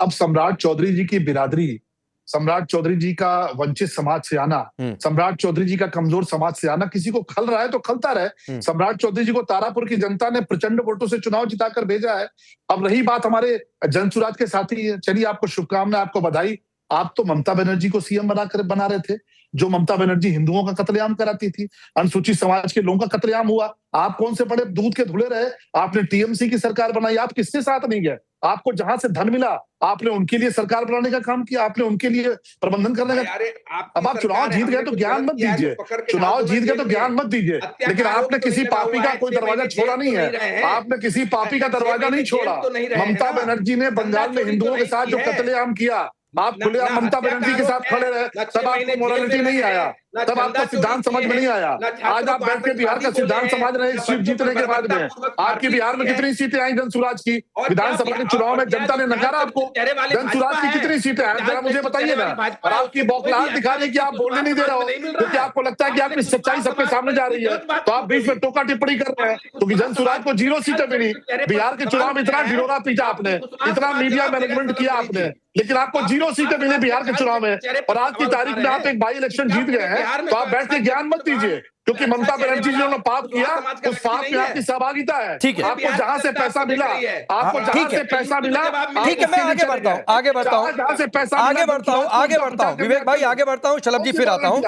अब सम्राट चौधरी जी की बिरादरी, सम्राट चौधरी जी का वंचित समाज से आना, सम्राट चौधरी जी का कमजोर समाज से आना, किसी को खल रहा है तो खलता रहे। सम्राट चौधरी जी को तारापुर की जनता ने प्रचंड वोटों से चुनाव जिताकर भेजा है। अब रही बात हमारे जनसुराज के साथी, चलिए आपको शुभकामनाएं, आपको बधाई। आप तो ममता बनर्जी को सीएम बना रहे थे, जो ममता बनर्जी हिंदुओं का कत्लेआम कराती थी, अनुसूचित समाज के लोगों का कत्लेआम हुआ। आप कौन से बड़े दूध के धुले रहे? आपने टीएमसी की सरकार बनाई, आप किसके साथ नहीं गए? आपको जहां से धन मिला, आपने उनके लिए सरकार बनाने का काम किया, आपने उनके लिए प्रबंधन करने का। अब आप चुनाव जीत गए तो ज्ञान मत दीजिए, चुनाव जीत गए तो ज्ञान मत दीजिए, लेकिन आपने किसी पापी का कोई दरवाजा छोड़ा नहीं है। आपने किसी पापी का दरवाजा नहीं छोड़ा। ममता बनर्जी ने बंगाल में हिंदुओं के साथ जो कत्लेआम किया, आप खुलेआम ममता बनर्जी के साथ खड़े रहे, तब आपको मोरालिटी नहीं आया, तब आपको सिद्धांत समझ में नहीं आया। आज आप बैठ के बिहार का सिद्धांत समझ रहे हैं सीट जीतने के बाद में। आपकी बिहार में कितनी सीटें आई जनसुराज की? विधानसभा के चुनाव में जनता ने नकारा आपको। जनसुराज की कितनी सीटें आई, जरा मुझे बताइए ना। और आपकी बौखलाहट दिखा रही है कि आप बोलने नहीं दे रहे हो, क्योंकि आपको लगता है कि आपकी सच्चाई सबके सामने जा रही है, तो आप बीच में टोका टिप्पणी कर रहे हैं। क्योंकि जनसुराज को 0 सीटें मिली। बिहार के चुनाव में इतना ढिढोरा पीटा आपने, इतना मीडिया मैनेजमेंट किया आपने, लेकिन आपको 0 सीटें मिली बिहार के चुनाव में। और आज की तारीख में आप एक बाई इलेक्शन जीत गए हैं, तो आप बैठ के ज्ञान मत दीजिए, क्योंकि ममता बनर्जी जिन्होंने पाप किया, उस पाप में आपकी सहभागिता है। ठीक है, आपको जहां से पैसा मिला, आपको जहां से पैसा मिला, ठीक है, मैं आगे बढ़ता हूं, जहां से पैसा आगे बढ़ता हूं विवेक भाई, आगे बढ़ता हूं। शलभ जी फिर आता हूं।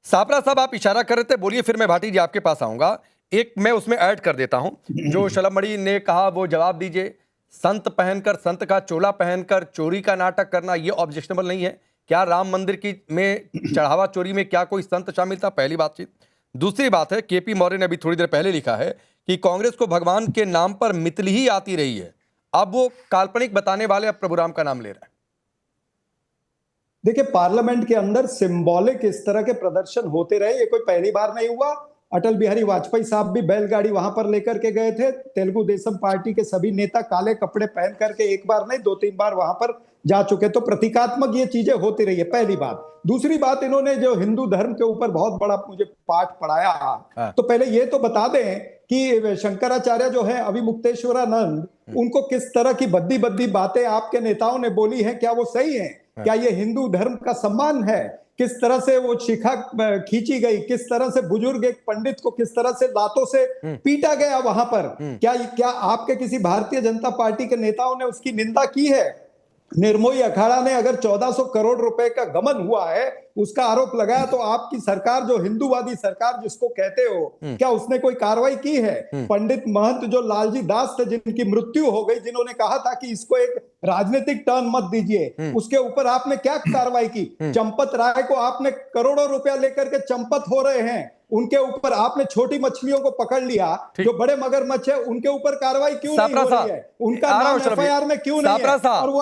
सापरा साहब, आप इशारा कर रहे थे, बोलिए, फिर मैं भाटी जी आपके पास आऊंगा। एक मैं उसमें ऐड कर देता हूं, जो शलभ मणि ने कहा वो जवाब दीजिए। संत पहनकर, संत का चोला पहनकर चोरी का नाटक करना, ये ऑब्जेक्शनेबल नहीं है। क्या राम मंदिर की में चढ़ावा चोरी में क्या कोई संत शामिल था? पहली बातचीत। दूसरी बात है, केपी मौर्य ने अभी थोड़ी देर पहले लिखा है कि कांग्रेस को भगवान के नाम पर मितली ही आती रही है। अब वो काल्पनिक बताने वाले अब प्रभुराम का नाम ले रहे हैं। देखिए, पार्लियामेंट के अंदर सिंबॉलिक इस तरह के प्रदर्शन होते रहे, ये कोई पहली बार नहीं हुआ। अटल बिहारी वाजपेयी साहब भी बैलगाड़ी वहां पर लेकर के गए थे। तेलुगु देशम पार्टी के सभी नेता काले कपड़े पहन करके एक बार नहीं 2-3 बार वहां पर जा चुके। तो प्रतीकात्मक ये चीजें होती रही है, पहली बात। दूसरी बात, इन्होंने जो हिंदू धर्म के ऊपर बहुत बड़ा मुझे पाठ पढ़ाया, तो पहले ये तो बता दें कि शंकराचार्य जो है अभिमुक्तेश्वरानंद, उनको किस तरह की बद्दी बद्दी बातें आपके नेताओं ने बोली हैं, क्या वो सही है? क्या ये हिंदू धर्म का सम्मान है? किस तरह से वो शिखा खींची गई, किस तरह से बुजुर्ग एक पंडित को किस तरह से लातों से पीटा गया वहां पर, क्या आपके किसी भारतीय जनता पार्टी के नेताओं ने उसकी निंदा की है? निर्मोही अखाड़ा ने अगर 1400 करोड़ रुपए का गमन हुआ है, उसका आरोप लगाया, तो आपकी सरकार, जो हिंदूवादी सरकार जिसको कहते हो, क्या उसने कोई कार्रवाई की है? पंडित महंत जो लालजी दास थे, जिनकी मृत्यु हो गई, जिन्होंने कहा था कि इसको एक राजनीतिक टर्न मत दीजिए, उसके ऊपर आपने क्या कार्रवाई की? चंपत राय को आपने करोड़ों रुपया लेकर के चंपत हो रहे हैं, उनके ऊपर आपने छोटी मछलियों को पकड़ लिया, जो बड़े मगरमच्छ है उनके ऊपर कार्रवाई क्यों नहीं हो रही है? उनका नाम एफआईआर में क्यों नहीं है? और वो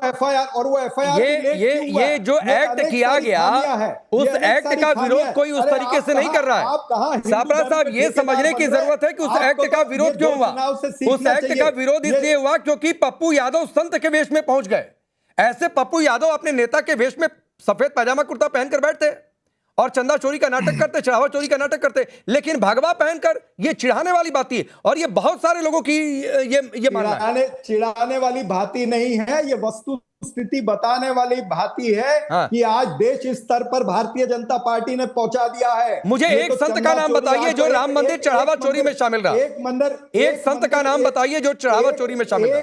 एफआईआर ये जो एक्ट किया गया है, उस एक्ट का विरोध कोई उस तरीके से नहीं कर रहा है। सापरा साहब, ये समझने की जरूरत है कि उस एक्ट का विरोध क्यों हुआ। उस एक्ट का विरोध इसलिए हुआ क्योंकि पप्पू यादव संत के वेश में पहुंच गए। ऐसे पप्पू यादव अपने नेता के वेश में सफेद पैजामा कुर्ता पहनकर बैठते और चंदा चोरी का नाटक करते, चढ़ावा चोरी का नाटक करते, लेकिन भगवा पहनकर ये चिढ़ाने वाली बात है। और ये बहुत सारे लोगों की ये मानना है। चिढ़ाने वाली बात नहीं है, ये वस्तु स्थिति बताने वाली बाती है। हाँ। कि आज देश इस स्तर पर भारतीय जनता पार्टी ने पहुंचा दिया है। मुझे एक संत का नाम बताइए जो राम मंदिर चढ़ावा चोरी में शामिल रहा। एक संत का नाम बताइए जो चढ़ावा चोरी में शामिल रहा।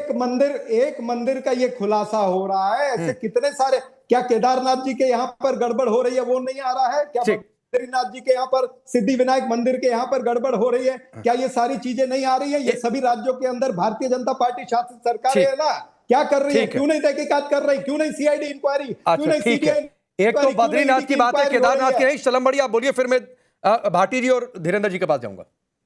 एक मंदिर का ये खुलासा हो रहा है। ऐसे कितने सारे क्या केदारनाथ जी के यहाँ पर गड़बड़ हो रही है वो नहीं आ रहा है? क्या बद्रीनाथ जी के यहाँ पर, सिद्धि विनायक मंदिर के यहाँ पर गड़बड़ हो रही है? क्या ये सारी चीजें नहीं आ रही है? ये सभी राज्यों के अंदर भारतीय जनता पार्टी शासित सरकार है ना, क्या कर रही है? क्यों नहीं तहकीकात कर रही? क्यों नहीं सीआईडी इंक्वायरी? क्यों नहीं सीबीआई? एक तो बद्रीनाथ की बात है, केदारनाथ की नहीं। शलम आप बोलिए, फिर मैं भाटी जी और धीरेन्द्र जी के पास जाऊंगा।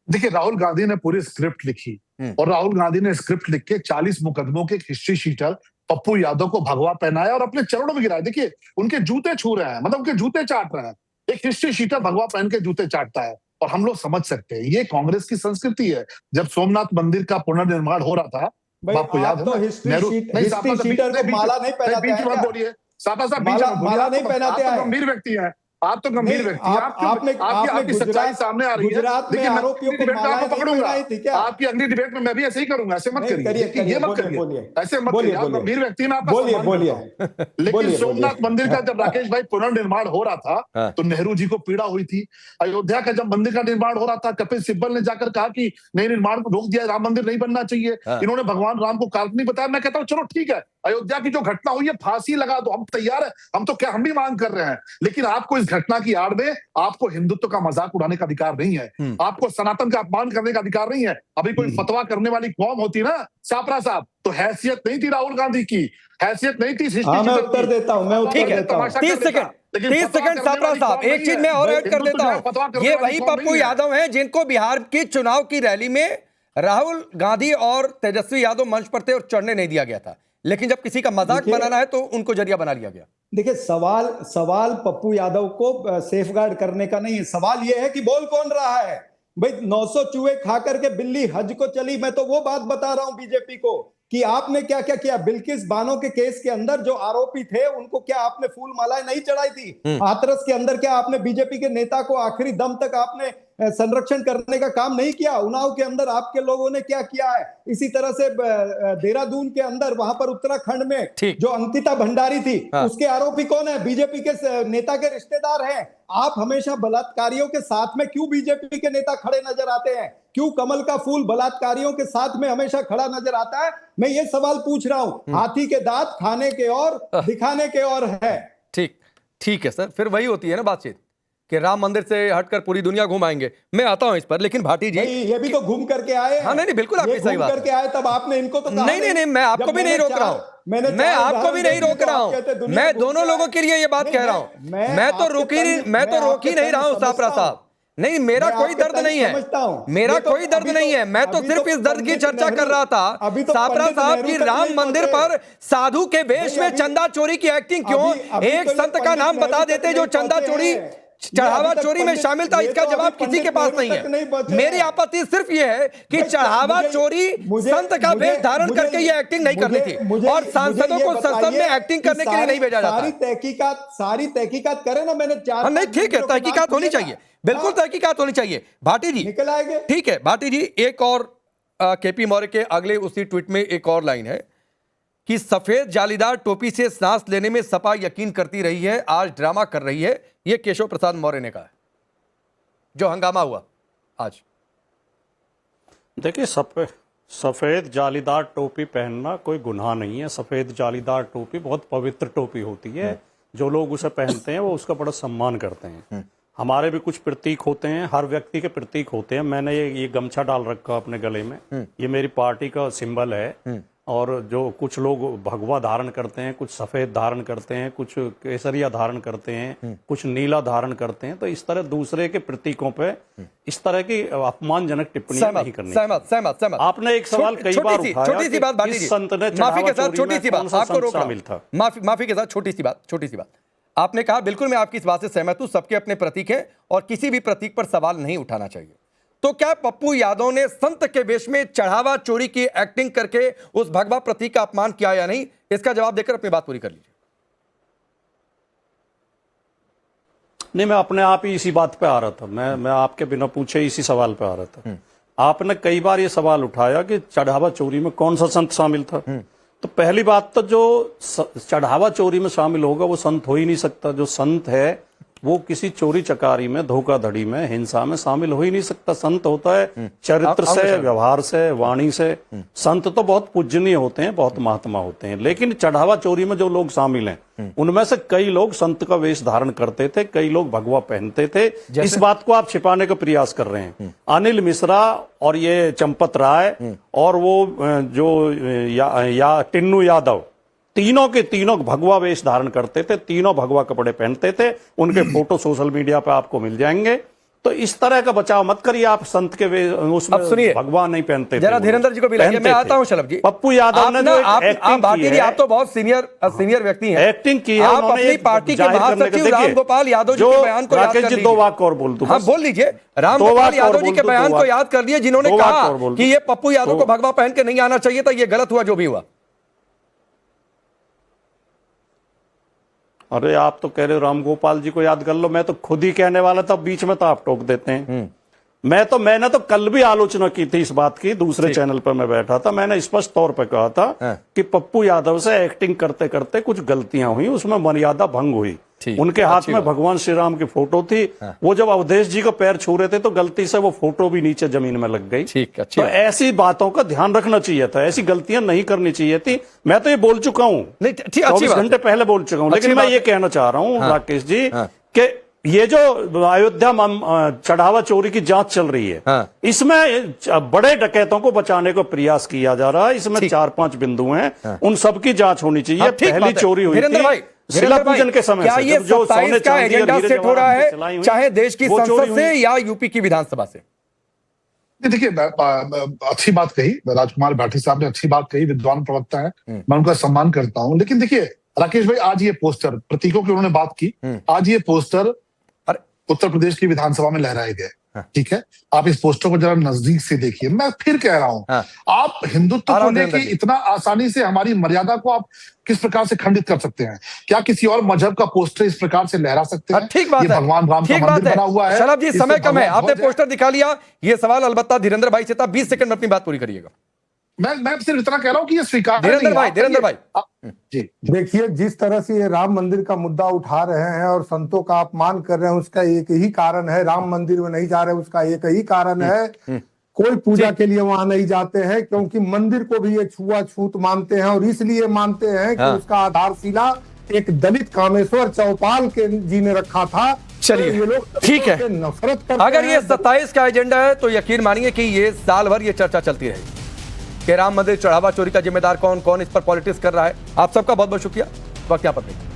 देखिए, राहुल गांधी ने पूरी स्क्रिप्ट लिखी और राहुल गांधी ने स्क्रिप्ट लिख के 40 मुकदमों के हिस्ट्री शीटर पप्पू यादव को भगवा पहनाया और अपने चरणों में गिराया। देखिए, उनके जूते छू रहे हैं, मतलब उनके जूते चाट रहे हैं। एक हिस्ट्री शीटर भगवा पहन के जूते चाटता है और हम लोग समझ सकते हैं ये कांग्रेस की संस्कृति है। जब सोमनाथ मंदिर का पुनर्निर्माण हो रहा था, आपको याद है तो हिस्ट्री शीटर को माला नहीं पहनाते हैं क्या? बोलिए साहब, माला नहीं पहनाते हैं। गंभीर व्यक्ति है आप, तो गंभीर व्यक्ति आपने सच्चाई सामने आ रही है। गुजरात में आरोपियों को माला पकड़ूंगा आपकी अगली डिबेट में, मैं भी ऐसे ही करूंगा। ऐसे मत करिए, ये मत करिए, ऐसे मत करिए। आप गंभीर व्यक्ति ना, बोलिए। लेकिन सोमनाथ मंदिर का जब राकेश भाई पुनर्निर्माण हो रहा था तो नेहरू जी को पीड़ा हुई थी। अयोध्या का जब मंदिर का निर्माण हो रहा था, कपिल सिब्बल ने जाकर कहा कि नहीं, निर्माण को रोक दिया, राम मंदिर नहीं बनना चाहिए। इन्होंने भगवान राम को काल्पनिक बताया। मैं कहता हूँ चलो ठीक है, अयोध्या की जो घटना हुई है फांसी लगा दो, हम तैयार है। हम तो क्या, हम भी मांग कर रहे हैं। लेकिन आपको इस घटना की आड़ में आपको हिंदुत्व का मजाक उड़ाने का अधिकार नहीं है, आपको सनातन का अपमान करने का अधिकार नहीं है। अभी कोई फतवा करने वाली कौम होती ना सापरा साहब, तो हैसियत नहीं थी राहुल गांधी की, हैसियत नहीं थी। मैं उत्तर देता हूं, मैं उत्तर देता हूं। 30 सेकंड सापरा साहब, एक चीज मैं और ऐड कर देता हूं। ये वही पप्पू यादव हैं जिनको बिहार की चुनाव की रैली में राहुल गांधी और तेजस्वी यादव मंच पर थे और चढ़ने नहीं दिया गया था, लेकिन जब किसी का मजाक बनाना है तो उनको जरिया बना लिया गया। देखिए, सवाल पप्पू यादव को सेफगार्ड करने का नहीं है। सवाल यह है कि बोल कौन रहा है भाई? 900 चूहे खा करके बिल्ली हज को चली। मैं तो वो बात बता रहा हूं बीजेपी को कि आपने क्या क्या किया। बिल्किस बानो के केस के अंदर जो आरोपी थे उनको क्या आपने फूल मालाएं नहीं चढ़ाई थी? हाथरस के अंदर क्या आपने बीजेपी के नेता को आखिरी दम तक आपने संरक्षण करने का काम नहीं किया? उन्नाव के अंदर आपके लोगों ने क्या किया है? इसी तरह से देहरादून के अंदर, वहां पर उत्तराखंड में जो अंकिता भंडारी थी, उसके आरोपी कौन है? बीजेपी के नेता के रिश्तेदार हैं। आप हमेशा बलात्कारियों के साथ में क्यों बीजेपी के नेता खड़े नजर आते हैं? क्यों कमल का फूल बलात्कारियों के साथ में हमेशा खड़ा नजर आता है? मैं ये सवाल पूछ रहा हूं। हाथी के दांत खाने के और दिखाने के और है। ठीक है सर, फिर वही होती है ना बातचीत कि राम मंदिर से हटकर पूरी दुनिया घुमाएंगे। मैं आता हूं इस पर, लेकिन भाटी जी ये भी तो घूम करके आए। हाँ नहीं, बिल्कुल आपकी सही बात करके आए, तब आपने इनको तो नहीं, मैं आपको भी नहीं रोक रहा हूं, मैं आपको भी नहीं रोक रहा हूं, मैं दोनों लोगों के लिए ये बात कह रहा हूं। मैं तो रोक ही नहीं रहा हूं सापरा साहब। नहीं, मेरा कोई दर्द नहीं है, मेरा कोई दर्द नहीं है। मैं तो सिर्फ इस दर्द की चर्चा कर रहा था सापरा साहब की राम मंदिर पर साधु के वेश में चंदा चोरी की एक्टिंग क्यों? एक संत का नाम बता देते जो चंदा चोरी, चढ़ावा चोरी में शामिल था। इसका जवाब किसी के पास नहीं है। मेरी आपत्ति सिर्फ यह है कि चढ़ावा चोरी संत का वेश धारण करके ये एक्टिंग नहीं करनी थी और सांसदों को संसद में एक्टिंग करने के लिए नहीं भेजा जाता। सारी तहकीकात करें ना, मैंने 4 नहीं, ठीक है, तहकीकात होनी चाहिए, बिल्कुल तहकीकात होनी चाहिए। भाटी जी निकल आएंगे, ठीक है। भाटी जी, एक और केपी मौर्य के अगले उसी ट्वीट में एक और लाइन है कि सफेद जालीदार टोपी से सांस लेने में सपा यकीन करती रही है, आज ड्रामा कर रही है। यह केशव प्रसाद मौर्य ने कहा है, जो हंगामा हुआ आज। देखिए, सफेद जालीदार टोपी पहनना कोई गुनाह नहीं है। सफेद जालीदार टोपी बहुत पवित्र टोपी होती है। जो लोग उसे पहनते हैं वो उसका बड़ा सम्मान करते हैं। हमारे भी कुछ प्रतीक होते हैं, हर व्यक्ति के प्रतीक होते हैं। मैंने ये गमछा डाल रखा अपने गले में, ये मेरी पार्टी का सिंबल है। और जो कुछ लोग भगवा धारण करते हैं, कुछ सफेद धारण करते हैं, कुछ केसरिया धारण करते हैं, कुछ नीला धारण करते हैं। तो इस तरह दूसरे के प्रतीकों पे इस तरह की अपमानजनक टिप्पणी नहीं करनी। सहमत। आपने एक सवाल कई बार उठाया, छोटी सी बात भाटी जी, माफी के साथ छोटी सी बात आपको रोक शामिल था। माफी के साथ छोटी सी बात आपने कहा, बिल्कुल मैं आपकी इस बात से सहमत हूं। सबके अपने प्रतीक हैं और किसी भी प्रतीक पर सवाल नहीं उठाना चाहिए। तो क्या पप्पू यादव ने संत के वेश में चढ़ावा चोरी की एक्टिंग करके उस भगवा प्रतीक का अपमान किया या नहीं? इसका जवाब देकर अपनी बात पूरी कर लीजिए। नहीं, मैं अपने आप ही इसी बात पे आ रहा था। मैं आपके बिना पूछे इसी सवाल पे आ रहा था। आपने कई बार ये सवाल उठाया कि चढ़ावा चोरी में कौन सा संत शामिल था। तो पहली बात तो जो चढ़ावा चोरी में शामिल होगा वो संत हो ही नहीं सकता। जो संत है वो किसी चोरी चकारी में, धोखाधड़ी में, हिंसा में शामिल हो ही नहीं सकता। संत होता है चरित्र से, व्यवहार से, वाणी से। संत तो बहुत पूजनीय होते हैं, बहुत महात्मा होते हैं, लेकिन चढ़ावा चोरी में जो लोग शामिल हैं उनमें से कई लोग संत का वेश धारण करते थे, कई लोग भगवा पहनते थे। इस बात को आप छिपाने का प्रयास कर रहे हैं। अनिल मिश्रा और ये चंपत राय और वो जो टिन्नू यादव, तीनों के तीनों भगवा वेश धारण करते थे, तीनों भगवा कपड़े पहनते थे। उनके फोटो सोशल मीडिया पे आपको मिल जाएंगे। तो इस तरह का बचाव मत करिए आप संत के उसमें भगवा नहीं पहनते। जरा धीरेन्द्र जी को भी लाइए, मैं आता हूं शलभ जी। पप्पू यादव ने आप तो बहुत सीनियर व्यक्ति हैं, एक्टिंग की है। आप अपनी पार्टी के महासचिव राम गोपाल यादव जी के बयान को याद कर लीजिए। 2 वाक्य और बोल दूं। हाँ बोल लीजिए। राम गोपाल यादव जी के बयान को याद कर लिए, जिन्होंने कहा कि ये पप्पू यादव को भगवा पहन के नहीं आना चाहिए था, ये गलत हुआ जो भी हुआ। अरे आप तो कह रहे हो राम गोपाल जी को याद कर लो, मैं तो खुद ही कहने वाला था, बीच में तो आप टोक देते हैं। मैंने तो कल भी आलोचना की थी इस बात की, दूसरे चैनल पर मैं बैठा था, मैंने स्पष्ट तौर पे कहा था कि पप्पू यादव से एक्टिंग करते करते कुछ गलतियां हुई, उसमें मर्यादा भंग हुई। उनके हाथ में भगवान श्री राम की फोटो थी, वो जब अवधेश जी को पैर छू रहे थे तो गलती से वो फोटो भी नीचे जमीन में लग गई। तो ऐसी बातों का ध्यान रखना चाहिए था, ऐसी गलतियां नहीं करनी चाहिए थी। मैं तो ये बोल चुका हूँ, 24 घंटे पहले बोल चुका हूँ, लेकिन मैं ये कहना चाह रहा हूँ राकेश जी कि ये जो अयोध्या चढ़ावा चोरी की जांच चल रही है, इसमें बड़े डकैतों को बचाने का प्रयास किया जा रहा है। इसमें 4-5 बिंदु हैं, उन सबकी जांच होनी चाहिए। पहली चोरी हुई थी शिला पूजन के समय से, ये 27 का एजेंडा सेट हो रहा है, चाहे देश की संसद से या यूपी की विधानसभा से? देखिए, अच्छी बात कही राजकुमार भाटी साहब ने, अच्छी बात कही, विद्वान प्रवक्ता है, मैं उनका सम्मान करता हूं। लेकिन देखिए राकेश भाई, आज ये पोस्टर, प्रतीकों की उन्होंने बात की, आज ये पोस्टर उत्तर प्रदेश की विधानसभा में लहराए गए। ठीक है, आप इस पोस्टर को जरा नजदीक से देखिए। मैं फिर कह रहा हूं, आप हिंदुत्व को लेकर इतना आसानी से हमारी मर्यादा को आप किस प्रकार से खंडित कर सकते हैं? क्या किसी और मजहब का पोस्टर इस प्रकार से लहरा सकते हैं? ठीक बात है, भगवान राम का मंदिर बना हुआ है। शलभ जी, समय कम है, आपने पोस्टर दिखा लिया। ये सवाल अलबत्ता धीरेन्द्र भाई से था, 20 सेकंड में अपनी बात पूरी करिएगा। मैं सिर्फ इतना कह रहा हूं कि ये स्वीकार धीरेन्द्र भाई जी देखिए, जिस तरह से ये राम मंदिर का मुद्दा उठा रहे हैं और संतों का अपमान कर रहे हैं, उसका एक ही कारण है। राम मंदिर में नहीं जा रहे, उसका एक ही कारण है, कोई पूजा के लिए वहां नहीं जाते हैं, क्योंकि मंदिर को भी ये छुआछूत मानते हैं। और इसलिए मानते हैं कि उसका आधारशिला एक दलित कामेश्वर चौपाल के जी ने रखा था। चलिए, ये लोग ठीक है, नफरत करते अगर ये 27 का एजेंडा है तो यकीन मानिए कि ये साल भर ये चर्चा चलती रहेगी कि राम मंदिर चढ़ावा चोरी का जिम्मेदार कौन, कौन इस पर पॉलिटिक्स कर रहा है। आप सबका बहुत बहुत शुक्रिया। वक्त यहाँ पर